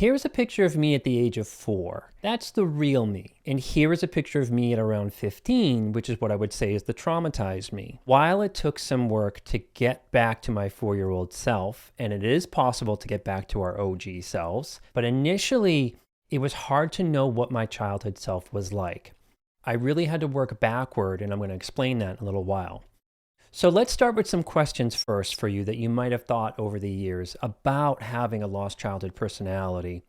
Here's a picture of me at the age of 4. That's the real me. And here is a picture of me at around 15, which is what I would say is the traumatized me. While it took some work to get back to my 4-year-old self, and it is possible to get back to our OG selves, but initially it was hard to know what my childhood self was like. I really had to work backward, and I'm going to explain that in a little while. So let's start with some questions first for you that you might have thought over the years about having a lost childhood personality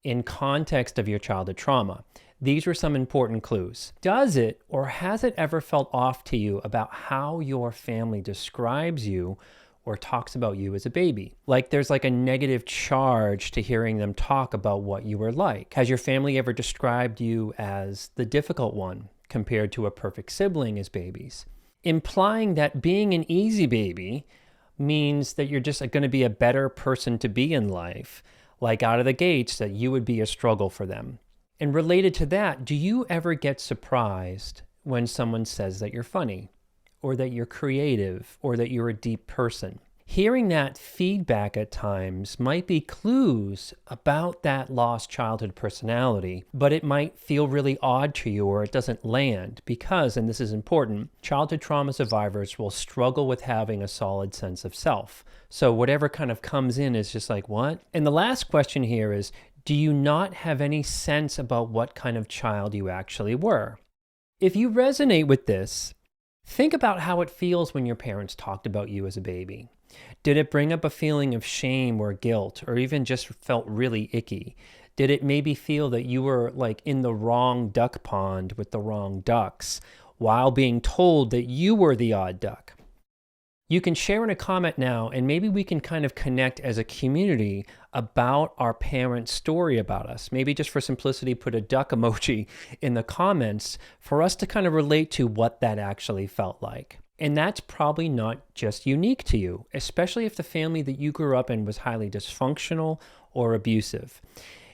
in context of your childhood trauma. These were some important clues. Does it or has it ever felt off to you about how your family describes you or talks about you as a baby? Like there's like a negative charge to hearing them talk about what you were like. Has your family ever described you as the difficult one compared to a perfect sibling as babies? Implying that being an easy baby means that you're just going to be a better person to be in life, like out of the gates, that you would be a struggle for them. And related to that, do you ever get surprised when someone says that you're funny, or that you're creative, or that you're a deep person? Hearing that feedback at times might be clues about that lost childhood personality, but it might feel really odd to you or it doesn't land because, and this is important, childhood trauma survivors will struggle with having a solid sense of self. So whatever kind of comes in is just like, what? And the last question here is, do you not have any sense about what kind of child you actually were? If you resonate with this, think about how it feels when your parents talked about you as a baby. Did it bring up a feeling of shame or guilt, or even just felt really icky? Did it maybe feel that you were like in the wrong duck pond with the wrong ducks while being told that you were the odd duck? You can share in a comment now, and maybe we can kind of connect as a community about our parents' story about us. Maybe just for simplicity, put a duck emoji in the comments for us to kind of relate to what that actually felt like. And that's probably not just unique to you, especially if the family that you grew up in was highly dysfunctional or abusive.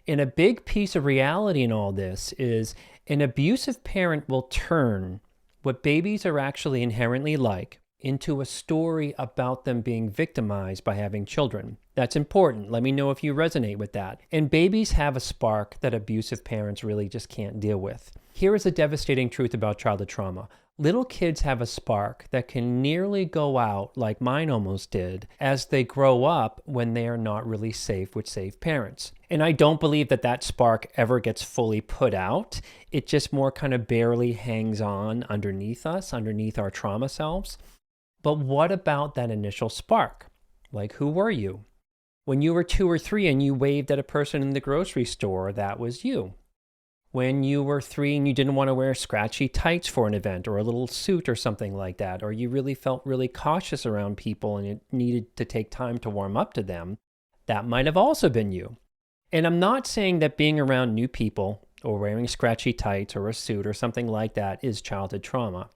And a big piece of reality in all this is an abusive parent will turn what babies are actually inherently like into a story about them being victimized by having children. That's important. Let me know if you resonate with that. And babies have a spark that abusive parents really just can't deal with. Here is a devastating truth about childhood trauma. Little kids have a spark that can nearly go out, like mine almost did, as they grow up when they are not really safe with safe parents. And I don't believe that that spark ever gets fully put out. It just more kind of barely hangs on underneath us, underneath our trauma selves. But what about that initial spark? Like, who were you? When you were 2 or 3 and you waved at a person in the grocery store, that was you. When you were 3 and you didn't want to wear scratchy tights for an event or a little suit or something like that, or you really felt really cautious around people and it needed to take time to warm up to them, that might have also been you. And I'm not saying that being around new people or wearing scratchy tights or a suit or something like that is childhood trauma.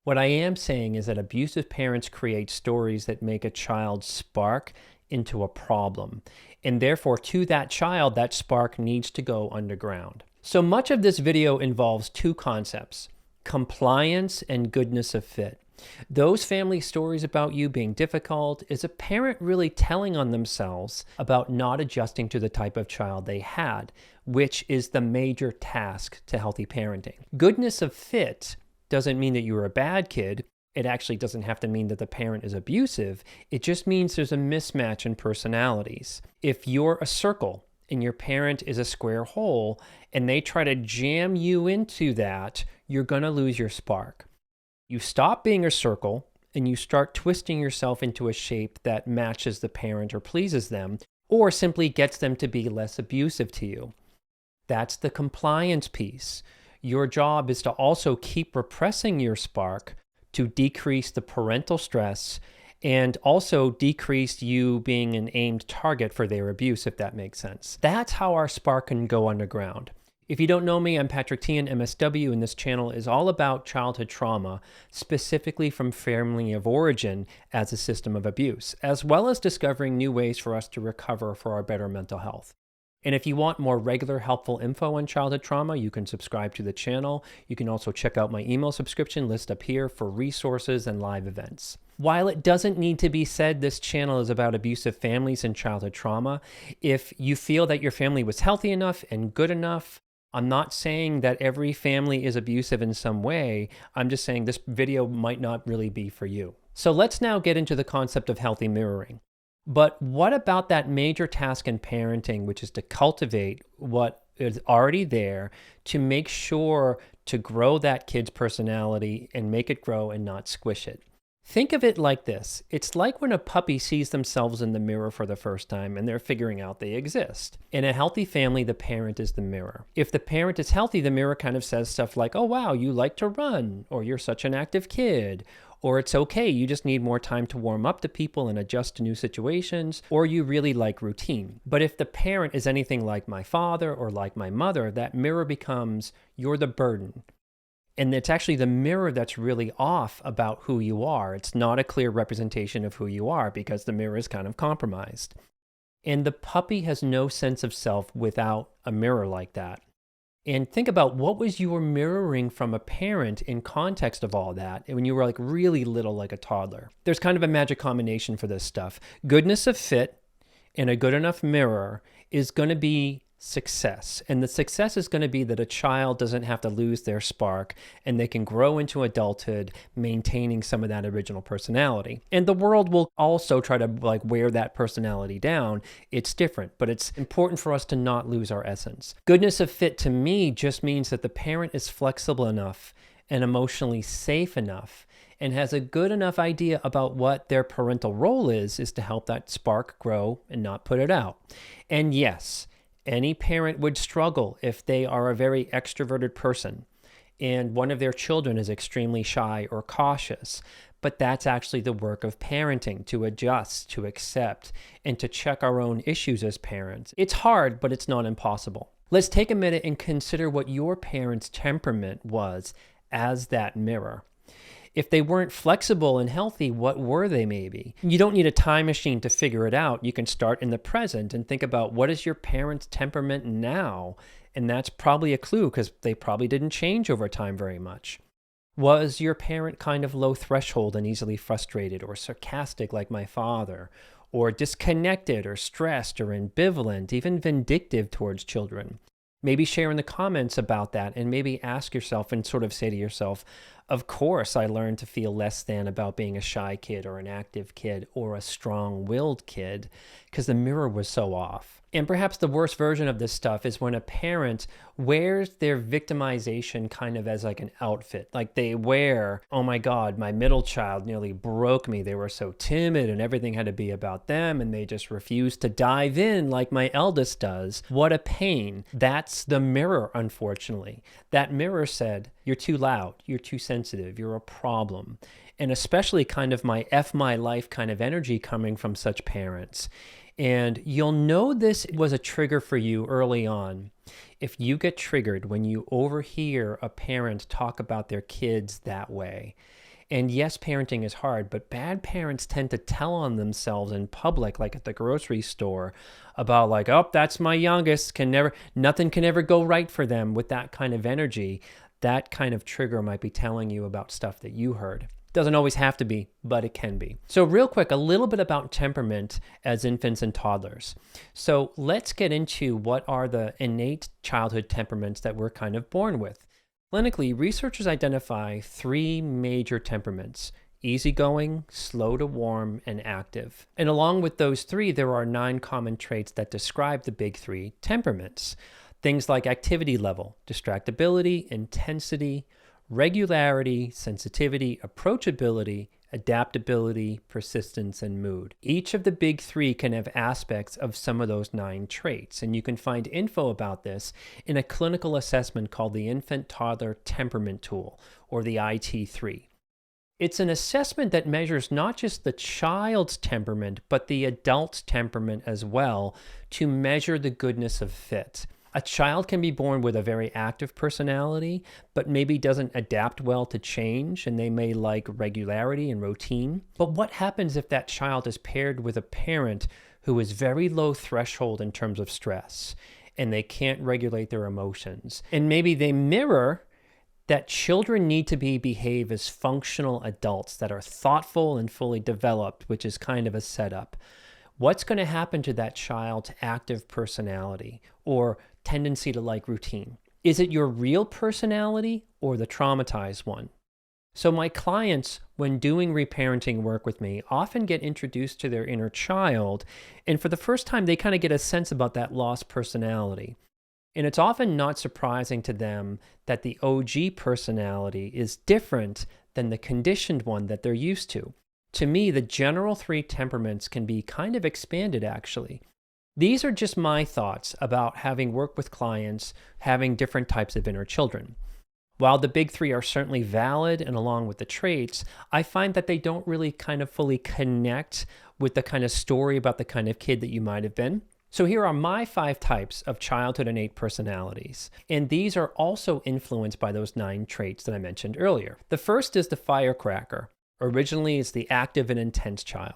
What I am saying is that abusive parents create stories that make a child spark into a problem. And therefore, to that child, that spark needs to go underground. So much of this video involves 2 concepts: compliance and goodness of fit. Those family stories about you being difficult is a parent really telling on themselves about not adjusting to the type of child they had, which is the major task to healthy parenting. Goodness of fit doesn't mean that you were a bad kid. It actually doesn't have to mean that the parent is abusive. It just means there's a mismatch in personalities. If you're a circle and your parent is a square hole and they try to jam you into that, you're going to lose your spark. You stop being a circle and you start twisting yourself into a shape that matches the parent or pleases them, or simply gets them to be less abusive to you. That's the compliance piece. Your job is to also keep repressing your spark to decrease the parental stress and also decrease you being an aimed target for their abuse, if that makes sense. That's how our spark can go underground. If you don't know me, I'm Patrick Tian, MSW, and this channel is all about childhood trauma, specifically from family of origin as a system of abuse, as well as discovering new ways for us to recover for our better mental health. And if you want more regular helpful info on childhood trauma, you can subscribe to the channel. You can also check out my email subscription list up here for resources and live events. While it doesn't need to be said this channel is about abusive families and childhood trauma, if you feel that your family was healthy enough and good enough, I'm not saying that every family is abusive in some way. I'm just saying this video might not really be for you. So let's now get into the concept of healthy mirroring. But what about that major task in parenting, which is to cultivate what is already there to make sure to grow that kid's personality and make it grow and not squish it? Think of it like this. It's like when a puppy sees themselves in the mirror for the first time and they're figuring out they exist. In a healthy family, the parent is the mirror. If the parent is healthy, the mirror kind of says stuff like, oh, wow, you like to run, or you're such an active kid, or it's okay, you just need more time to warm up to people and adjust to new situations, or you really like routine. But if the parent is anything like my father or like my mother, that mirror becomes, you're the burden. And it's actually the mirror that's really off about who you are. It's not a clear representation of who you are because the mirror is kind of compromised. And the puppy has no sense of self without a mirror like that. And think about what was you were mirroring from a parent in context of all that when you were like really little, like a toddler. There's kind of a magic combination for this stuff. Goodness of fit and a good enough mirror is going to be success. And the success is going to be that a child doesn't have to lose their spark and they can grow into adulthood, maintaining some of that original personality. And the world will also try to like wear that personality down. It's different, but it's important for us to not lose our essence. Goodness of fit to me just means that the parent is flexible enough and emotionally safe enough and has a good enough idea about what their parental role is to help that spark grow and not put it out. And yes, any parent would struggle if they are a very extroverted person and one of their children is extremely shy or cautious. But that's actually the work of parenting, to adjust, to accept, and to check our own issues as parents. It's hard, but it's not impossible. Let's take a minute and consider what your parents' temperament was as that mirror. If they weren't flexible and healthy, what were they maybe? You don't need a time machine to figure it out. You can start in the present and think about what is your parents' temperament now? And that's probably a clue because they probably didn't change over time very much. Was your parent kind of low threshold and easily frustrated or sarcastic like my father? Or disconnected or stressed or ambivalent, even vindictive towards children? Maybe share in the comments about that and maybe ask yourself and sort of say to yourself, of course, I learned to feel less than about being a shy kid or an active kid or a strong-willed kid because the mirror was so off. And perhaps the worst version of this stuff is when a parent wears their victimization kind of as like an outfit. Like they wear, oh my God, my middle child nearly broke me. They were so timid and everything had to be about them and they just refused to dive in like my eldest does. What a pain. That's the mirror, unfortunately. That mirror said, you're too loud, you're too sensitive, you're a problem. And especially kind of my F my life kind of energy coming from such parents. And you'll know this was a trigger for you early on if you get triggered when you overhear a parent talk about their kids that way. And yes, parenting is hard, but bad parents tend to tell on themselves in public, like at the grocery store, about like, oh, that's my youngest, nothing can ever go right for them with that kind of energy. That kind of trigger might be telling you about stuff that you heard. Doesn't always have to be, but it can be. So real quick, a little bit about temperament as infants and toddlers. So let's get into what are the innate childhood temperaments that we're kind of born with. Clinically, researchers identify 3 major temperaments: easygoing, slow to warm, and active. And along with those 3, there are 9 common traits that describe the big 3 temperaments. Things like activity level, distractibility, intensity, regularity, sensitivity, approachability, adaptability, persistence, and mood. Each of the big 3 can have aspects of some of those 9 traits, and you can find info about this in a clinical assessment called the Infant Toddler Temperament Tool, or the IT3. It's an assessment that measures not just the child's temperament, but the adult's temperament as well, to measure the goodness of fit. A child can be born with a very active personality, but maybe doesn't adapt well to change, and they may like regularity and routine. But what happens if that child is paired with a parent who is very low threshold in terms of stress and they can't regulate their emotions. And maybe they mirror that children need to behave as functional adults that are thoughtful and fully developed, which is kind of a setup. What's going to happen to that child's active personality or tendency to like routine? Is it your real personality or the traumatized one? So my clients, when doing reparenting work with me, often get introduced to their inner child, and for the first time, they kind of get a sense about that lost personality. And it's often not surprising to them that the OG personality is different than the conditioned one that they're used to. To me, the general 3 temperaments can be kind of expanded, actually. These are just my thoughts about having worked with clients, having different types of inner children. While the big 3 are certainly valid and along with the traits, I find that they don't really kind of fully connect with the kind of story about the kind of kid that you might have been. So here are my 5 types of childhood innate personalities, and these are also influenced by those 9 traits that I mentioned earlier. The first is the firecracker. Originally, it's the active and intense child.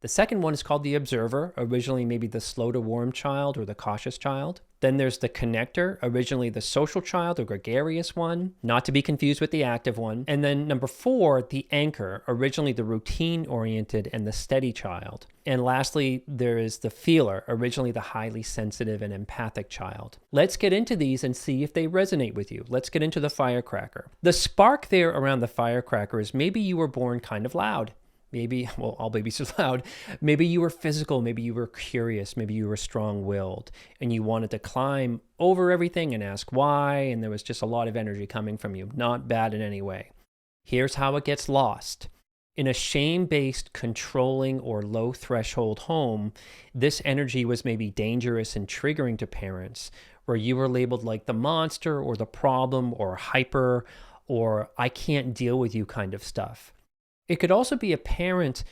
The second one is called the observer, originally maybe the slow to warm child or the cautious child. Then there's the connector, originally the social child or gregarious one, not to be confused with the active one. And then number 4, the anchor, originally the routine-oriented and the steady child. And lastly, there is the feeler, originally the highly sensitive and empathic child. Let's get into these and see if they resonate with you. Let's get into the firecracker. The spark there around the firecracker is maybe you were born kind of loud. Maybe, well, all babies are loud. Maybe you were physical. Maybe you were curious. Maybe you were strong-willed and you wanted to climb over everything and ask why. And there was just a lot of energy coming from you. Not bad in any way. Here's how it gets lost. In a shame-based, controlling, or low-threshold home, this energy was maybe dangerous and triggering to parents, where you were labeled like the monster or the problem or hyper or I can't deal with you kind of stuff. It could also be a parent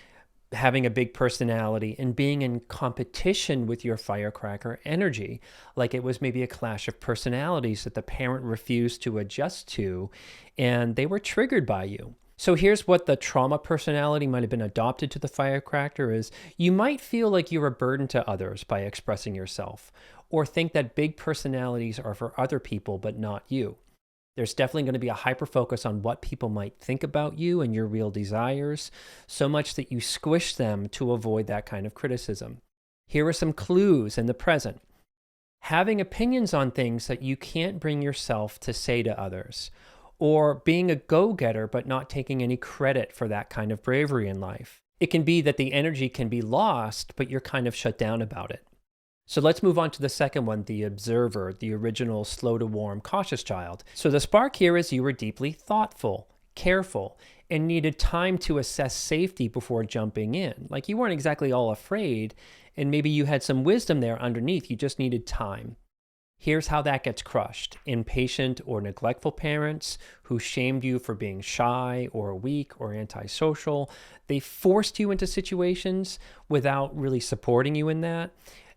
having a big personality and being in competition with your firecracker energy, like it was maybe a clash of personalities that the parent refused to adjust to, and they were triggered by you. So here's what the trauma personality might have been adopted to the firecracker is you might feel like you're a burden to others by expressing yourself, or think that big personalities are for other people but not you. There's definitely going to be a hyper-focus on what people might think about you and your real desires, so much that you squish them to avoid that kind of criticism. Here are some clues in the present. Having opinions on things that you can't bring yourself to say to others, or being a go-getter but not taking any credit for that kind of bravery in life. It can be that the energy can be lost, but you're kind of shut down about it. So let's move on to the second one, the observer, the original slow to warm, cautious child. So the spark here is you were deeply thoughtful, careful, and needed time to assess safety before jumping in. Like you weren't exactly all afraid, and maybe you had some wisdom there underneath. You just needed time. Here's how that gets crushed. Impatient or neglectful parents who shamed you for being shy or weak or antisocial. They forced you into situations without really supporting you in that.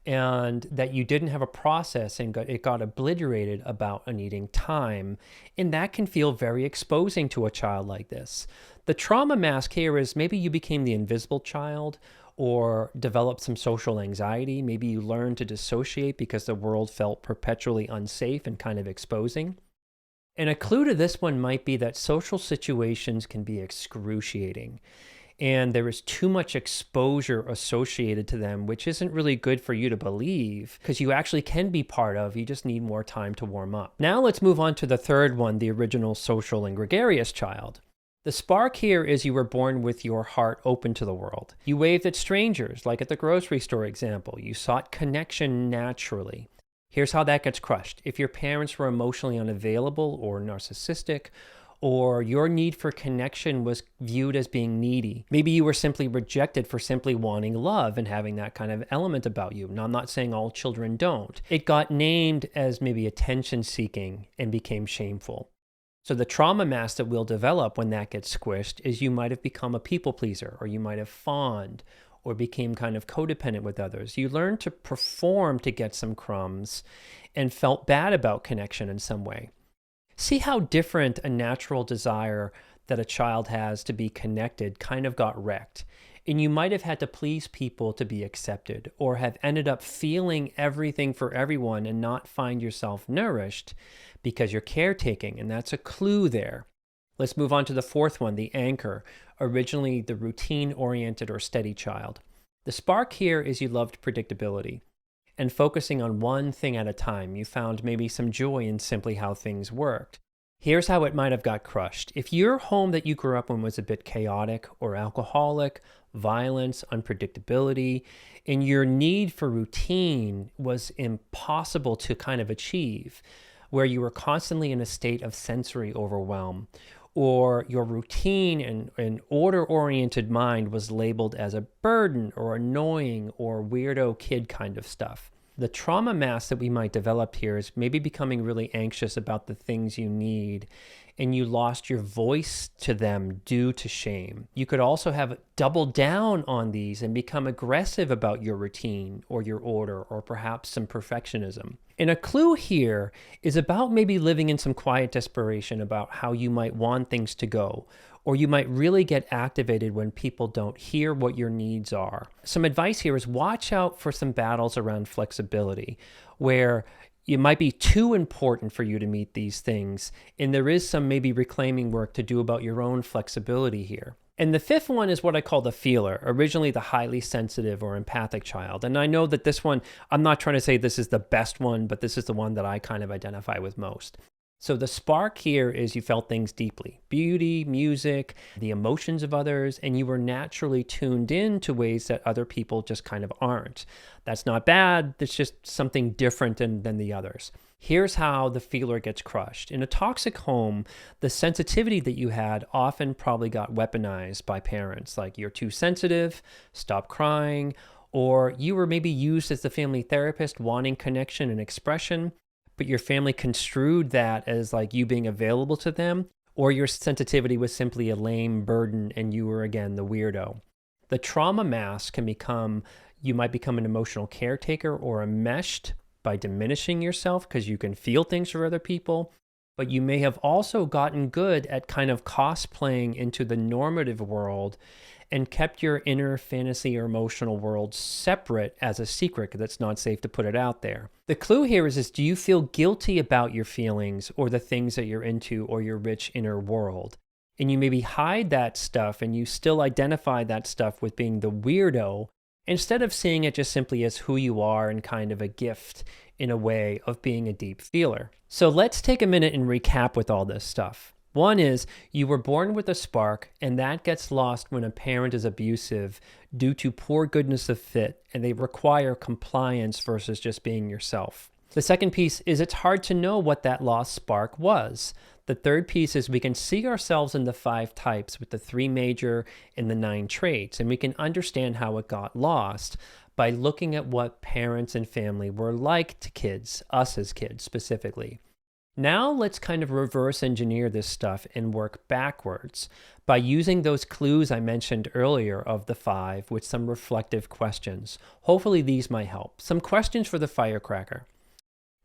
And that you didn't have a process and it got obliterated about needing time. And that can feel very exposing to a child like this. The trauma mask here is maybe you became the invisible child or developed some social anxiety. Maybe you learned to dissociate because the world felt perpetually unsafe and kind of exposing. And a clue to this one might be that social situations can be excruciating. And there is too much exposure associated to them, which isn't really good for you to believe because you actually can be part of, you just need more time to warm up. Now let's move on to the third one, the original social and gregarious child. The spark here is you were born with your heart open to the world. You waved at strangers, like at the grocery store example. You sought connection naturally. Here's how that gets crushed. If your parents were emotionally unavailable or narcissistic, or your need for connection was viewed as being needy. Maybe you were simply rejected for simply wanting love and having that kind of element about you. Now, I'm not saying all children don't. It got named as maybe attention seeking and became shameful. So the trauma mask that will develop when that gets squished is you might have become a people pleaser, or you might have fawned, or became kind of codependent with others. You learned to perform to get some crumbs and felt bad about connection in some way. See how different a natural desire that a child has to be connected kind of got wrecked. And you might have had to please people to be accepted, or have ended up feeling everything for everyone and not find yourself nourished because you're caretaking. And that's a clue there. Let's move on to the fourth one, the anchor, originally the routine-oriented or steady child. The spark here is you loved predictability and focusing on one thing at a time. You found maybe some joy in simply how things worked. Here's how it might have got crushed. If your home that you grew up in was a bit chaotic or alcoholic, violence, unpredictability, and your need for routine was impossible to kind of achieve, where you were constantly in a state of sensory overwhelm, or your routine and order-oriented mind was labeled as a burden or annoying or weirdo kid kind of stuff. The trauma mask that we might develop here is maybe becoming really anxious about the things you need, and you lost your voice to them due to shame. You could also have doubled down on these and become aggressive about your routine or your order, or perhaps some perfectionism. And a clue here is about maybe living in some quiet desperation about how you might want things to go, or you might really get activated when people don't hear what your needs are. Some advice here is watch out for some battles around flexibility, where it might be too important for you to meet these things, and there is some maybe reclaiming work to do about your own flexibility here. And the fifth one is what I call the feeler, originally the highly sensitive or empathic child. And I know that this one, I'm not trying to say this is the best one, but this is the one that I kind of identify with most. So the spark here is you felt things deeply, beauty, music, the emotions of others, and you were naturally tuned in to ways that other people just kind of aren't. That's not bad, it's just something different than the others. Here's how the feeler gets crushed. In a toxic home, the sensitivity that you had often probably got weaponized by parents, like you're too sensitive, stop crying, or you were maybe used as the family therapist wanting connection and expression, but your family construed that as like you being available to them, or your sensitivity was simply a lame burden and you were, again, the weirdo. The trauma mask can become, you might become an emotional caretaker or enmeshed by diminishing yourself because you can feel things for other people, but you may have also gotten good at kind of cosplaying into the normative world and kept your inner fantasy or emotional world separate as a secret because it's not safe to put it out there. The clue here is do you feel guilty about your feelings or the things that you're into or your rich inner world? And you maybe hide that stuff and you still identify that stuff with being the weirdo instead of seeing it just simply as who you are and kind of a gift in a way of being a deep feeler. So let's take a minute and recap with all this stuff. One is you were born with a spark, and that gets lost when a parent is abusive due to poor goodness of fit, and they require compliance versus just being yourself. The second piece is it's hard to know what that lost spark was. The third piece is we can see ourselves in the 5 types with the 3 major and the 9 traits, and we can understand how it got lost by looking at what parents and family were like to kids, us as kids specifically. Now let's kind of reverse engineer this stuff and work backwards by using those clues I mentioned earlier of the 5 with some reflective questions. Hopefully these might help. Some questions for the firecracker.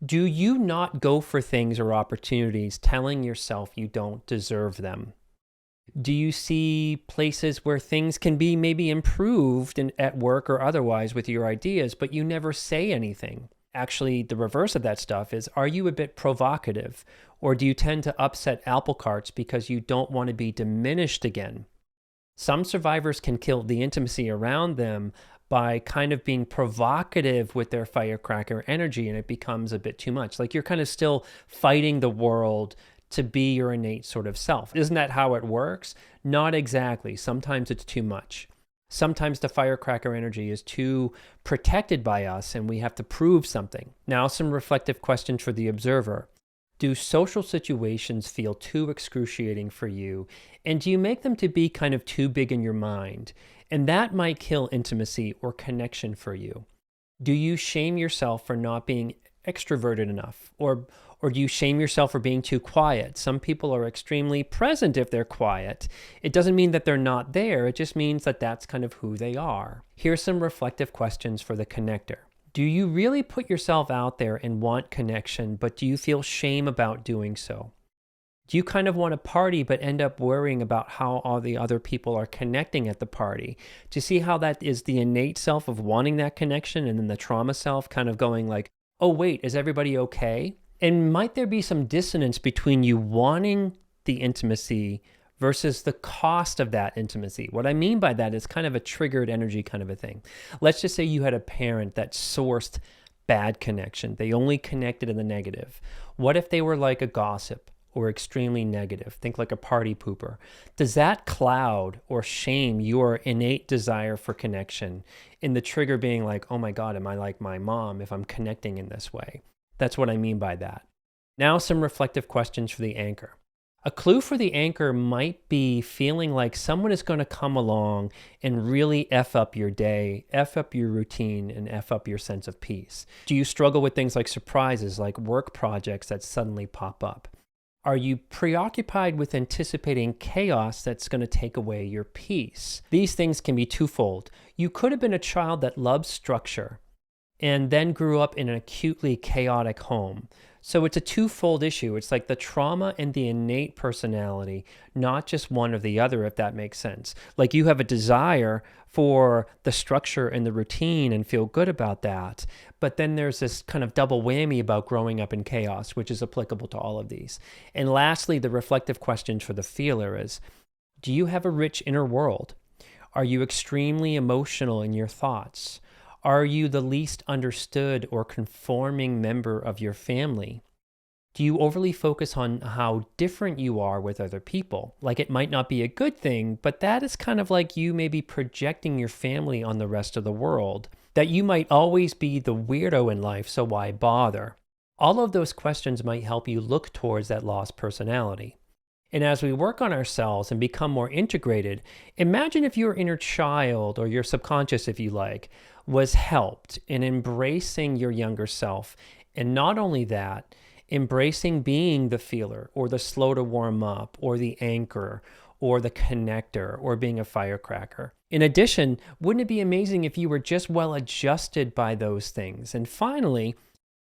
Do you not go for things or opportunities telling yourself you don't deserve them? Do you see places where things can be maybe improved at work or otherwise with your ideas, but you never say anything? Actually, the reverse of that stuff is, are you a bit provocative? Or do you tend to upset apple carts because you don't want to be diminished again? Some survivors can kill the intimacy around them by kind of being provocative with their firecracker energy, and it becomes a bit too much. Like you're kind of still fighting the world to be your innate sort of self. Isn't that how it works? Not exactly. Sometimes it's too much. Sometimes the firecracker energy is too protected by us and we have to prove something. Now, some reflective questions for the observer. Do social situations feel too excruciating for you? And do you make them to be kind of too big in your mind? And that might kill intimacy or connection for you. Do you shame yourself for not being extroverted enough? Or do you shame yourself for being too quiet? Some people are extremely present if they're quiet. It doesn't mean that they're not there. It just means that that's kind of who they are. Here's some reflective questions for the connector. Do you really put yourself out there and want connection, but do you feel shame about doing so? Do you kind of want to party but end up worrying about how all the other people are connecting at the party? Do you see how that is the innate self of wanting that connection, and then the trauma self kind of going like, oh wait, is everybody okay? And might there be some dissonance between you wanting the intimacy versus the cost of that intimacy? What I mean by that is kind of a triggered energy kind of a thing. Let's just say you had a parent that sourced bad connection. They only connected in the negative. What if they were like a gossip or extremely negative? Think like a party pooper. Does that cloud or shame your innate desire for connection in the trigger being like, oh my God, am I like my mom if I'm connecting in this way? That's what I mean by that. Now some reflective questions for the anchor. A clue for the anchor might be feeling like someone is going to come along and really F up your day, F up your routine, and F up your sense of peace. Do you struggle with things like surprises, like work projects that suddenly pop up? Are you preoccupied with anticipating chaos that's going to take away your peace? These things can be twofold. You could have been a child that loves structure and then grew up in an acutely chaotic home. So it's a twofold issue. It's like the trauma and the innate personality, not just one or the other, if that makes sense. Like you have a desire for the structure and the routine and feel good about that. But then there's this kind of double whammy about growing up in chaos, which is applicable to all of these. And lastly, the reflective questions for the feeler is, do you have a rich inner world? Are you extremely emotional in your thoughts? Are you the least understood or conforming member of your family? Do you overly focus on how different you are with other people? Like it might not be a good thing, but that is kind of like you maybe projecting your family on the rest of the world. That you might always be the weirdo in life, so why bother? All of those questions might help you look towards that lost personality. And as we work on ourselves and become more integrated, imagine if your inner child, or your subconscious if you like, was helped in embracing your younger self. And not only that, embracing being the feeler or the slow to warm up or the anchor or the connector or being a firecracker. In addition, wouldn't it be amazing if you were just well adjusted by those things? And finally,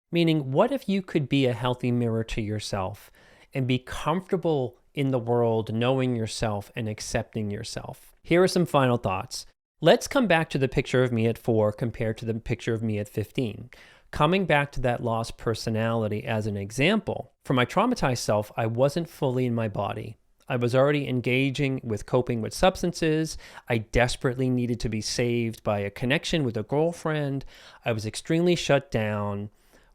meaning what if you could be a healthy mirror to yourself and be comfortable in the world knowing yourself and accepting yourself? Here are some final thoughts. Let's come back to the picture of me at 4 compared to the picture of me at 15. Coming back to that lost personality as an example, for my traumatized self, I wasn't fully in my body. I was already engaging with coping with substances. I desperately needed to be saved by a connection with a girlfriend. I was extremely shut down.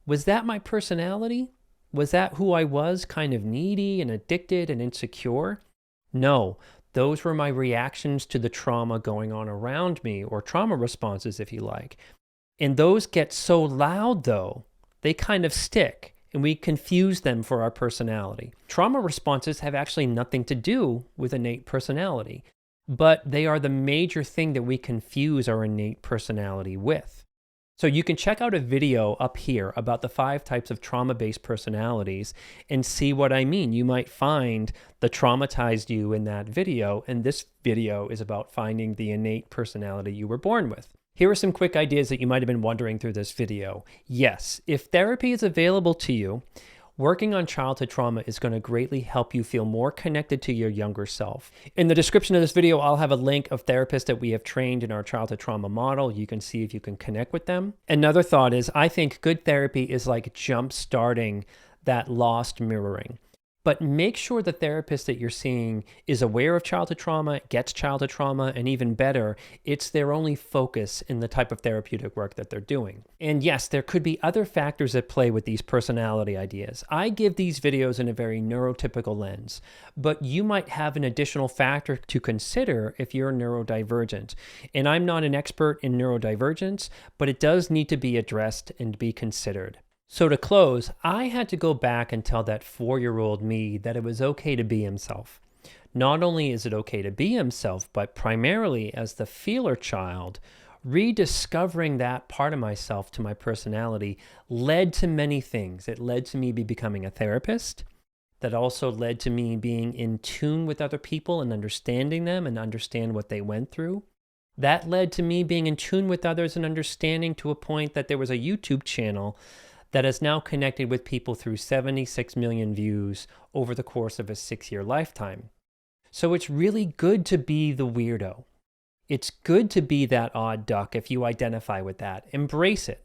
Was that my personality? Was that who I was, kind of needy and addicted and insecure? No. Those were my reactions to the trauma going on around me, or trauma responses, if you like. And those get so loud, though, they kind of stick, and we confuse them for our personality. Trauma responses have actually nothing to do with innate personality, but they are the major thing that we confuse our innate personality with. So you can check out a video up here about the 5 types of trauma-based personalities and see what I mean. You might find the traumatized you in that video, and this video is about finding the innate personality you were born with. Here are some quick ideas that you might have been wondering through this video. Yes, if therapy is available to you, working on childhood trauma is going to greatly help you feel more connected to your younger self. In the description of this video, I'll have a link of therapists that we have trained in our childhood trauma model. You can see if you can connect with them. Another thought is, I think good therapy is like jump-starting that lost mirroring. But make sure the therapist that you're seeing is aware of childhood trauma, gets childhood trauma, and even better, it's their only focus in the type of therapeutic work that they're doing. And yes, there could be other factors at play with these personality ideas. I give these videos in a very neurotypical lens, but you might have an additional factor to consider if you're neurodivergent. And I'm not an expert in neurodivergence, but it does need to be addressed and be considered. So to close, I had to go back and tell that 4-year-old me that it was okay to be himself. Not only is it okay to be himself, but primarily as the feeler child, rediscovering that part of myself to my personality led to many things. It led to me becoming a therapist. That also led to me being in tune with other people and understanding them and understand what they went through. That led to me being in tune with others and understanding to a point that there was a YouTube channel that has now connected with people through 76 million views over the course of a 6-year lifetime. So it's really good to be the weirdo. It's good to be that odd duck if you identify with that. Embrace it.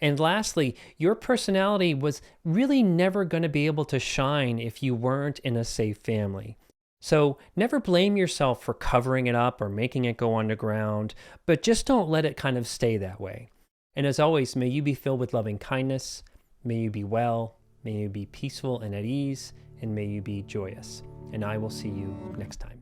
And lastly, your personality was really never going to be able to shine if you weren't in a safe family. So never blame yourself for covering it up or making it go underground, but just don't let it kind of stay that way. And as always, may you be filled with loving kindness, may you be well, may you be peaceful and at ease, and may you be joyous. And I will see you next time.